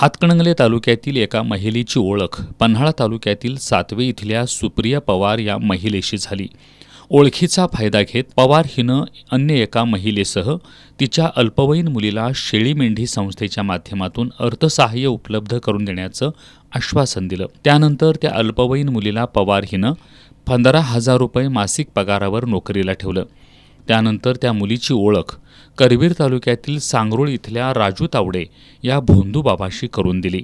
हातकणंगले तालुक्यातील एका महिलेची ओळख पन्हाळा तालुक्यातील सातवे इथल्या सुप्रिया पवार या महिलेशी झाली। ओळखीचा फायदा घेत पवार हिनं अन्य एका महिलेसह तिच्या अल्पवयीन मुलीला शेळी मेंढी संस्थेच्या माध्यमातून अर्थसहाय्य उपलब्ध करून देण्याचं आश्वासन दिलं। त्यानंतर त्या अल्पवयीन मुलीला पवार हिनं 15,000 रुपये मासिक पगारावर नोकरीला ठेवलं। त्यानंतर त्या मुलीची ओळख करवीर तालुक्यातील सांगरोळ इथल्या राजू तावडे या भोंदूबाबाशी करून दिली।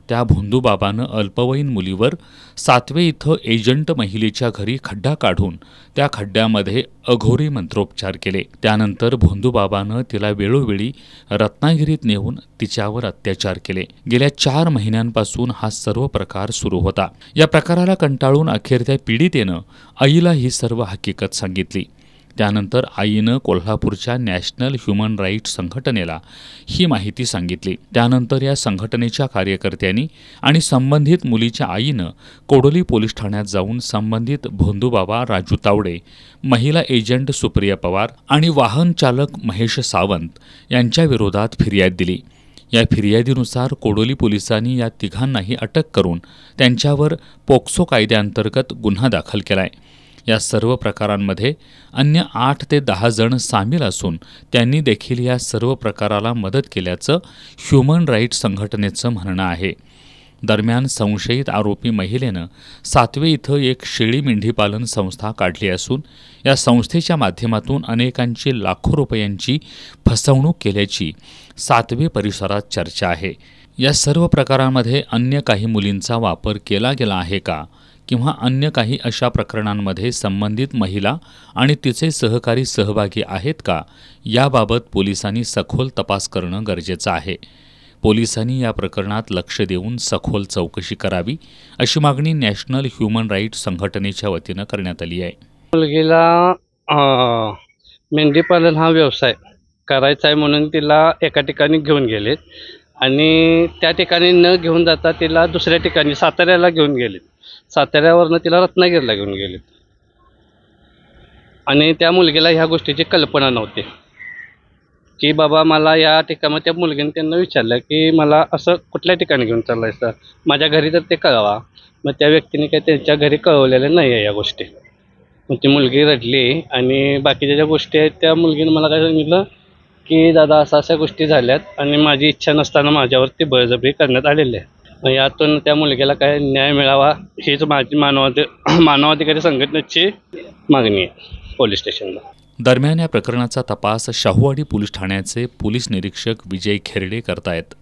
त्या भोंदूबाबानं अल्पवयीन मुलीवर सातवे इथं एजंट महिलेच्या घरी खड्डा काढून त्या खड्ड्यामध्ये अघोरी मंत्रोपचार केले। त्यानंतर भोंदूबाबानं तिला वेळोवेळी रत्नागिरीत नेऊन तिच्यावर अत्याचार केले। गेल्या 4 महिन्यांपासून हा सर्व प्रकार सुरू होता। या प्रकाराला कंटाळून अखेर त्या पीडितेनं आईला ही सर्व हकीकत सांगितली। त्यानंतर आईनं कोल्हापूरच्या नॅशनल ह्युमन राईट्स संघटनेला ही माहिती सांगितली। त्यानंतर या संघटनेच्या कार्यकर्त्यांनी आणि संबंधित मुलीच्या आईनं कोडोली पोलीस ठाण्यात जाऊन संबंधित भोंदूबाबा राजू तावडे, महिला एजंट सुप्रिया पवार आणि वाहन चालक महेश सावंत यांच्या विरोधात फिर्याद दिली। या फिर्यादीनुसार कोडोली पोलिसांनी या तिघांनाही अटक करून त्यांच्यावर पोक्सो कायद्याअंतर्गत गुन्हा दाखल केलाय। या सर्व प्रकारांमध्ये अन्य 8 ते 10 जण सामील असून त्यांनी देखील या सर्व प्रकाराला मदत केल्याचं ह्युमन राईट्स संघटनेचं म्हणणं आहे। दरम्यान संशयित आरोपी महिलेनं सातवे इथं एक शेळी मेंढी पालन संस्था काढली असून या संस्थेच्या माध्यमातून अनेकांची लाखो रुपयांची फसवणूक केल्याची सातवे परिसरात चर्चा आहे। या सर्व प्रकारांमध्ये अन्य काही मुलींचा वापर केला गेला आहे का किंवा अन्य काही अशा प्रकरणांमध्ये संबंधित महिला आणि तिचे सहकारी सहभागी आहेत का याबाबत पोलिसांनी सखोल तपास करणं गरजेचं आहे। पोलिसांनी या प्रकरणात लक्ष देऊन सखोल चौकशी करावी अशी मागणी नॅशनल ह्युमन राईट्स संघटनेच्या वतीनं करण्यात आली आहे। मुलगीला मेंढीपालन हा व्यवसाय करायचा आहे म्हणून तिला एका ठिकाणी घेऊन गेलेत आणि त्या ठिकाणी न घेऊन जाता तिला दुसऱ्या ठिकाणी साताऱ्याला घेऊन गेलेत। साताऱ्यावरनं तिला रत्नागिरीला घेऊन गेलेत आणि त्या मुलगीला ह्या गोष्टीची कल्पना नव्हती की बाबा मला या ठिकाणी त्या मुलगीने त्यांना विचारलं की मला असं कुठल्या ठिकाणी घेऊन चाललायचं, माझ्या घरी तर ते कळवा। मग त्या व्यक्तीने काही त्यांच्या घरी कळवलेलं नाही आहे या गोष्टी। मग ती मुलगी रडली आणि बाकीच्या ज्या गोष्टी आहेत त्या मुलगीने मला काय सांगितलं की दादा अशा गोष्टी झाल्यात आणि माझी इच्छा नसताना माझ्यावरती बळजबरी करण्यात आलेली आहे। मग यातून त्या मुलगीला काय न्याय मिळावा हीच माझी मानवाधिकारी संघटनेची मागणी आहे पोलीस स्टेशनला। दरम्यान या प्रकरणाचा तपास शाहूवाडी पोलीस ठाण्याचे पोलीस निरीक्षक विजय खेरडे करतायत।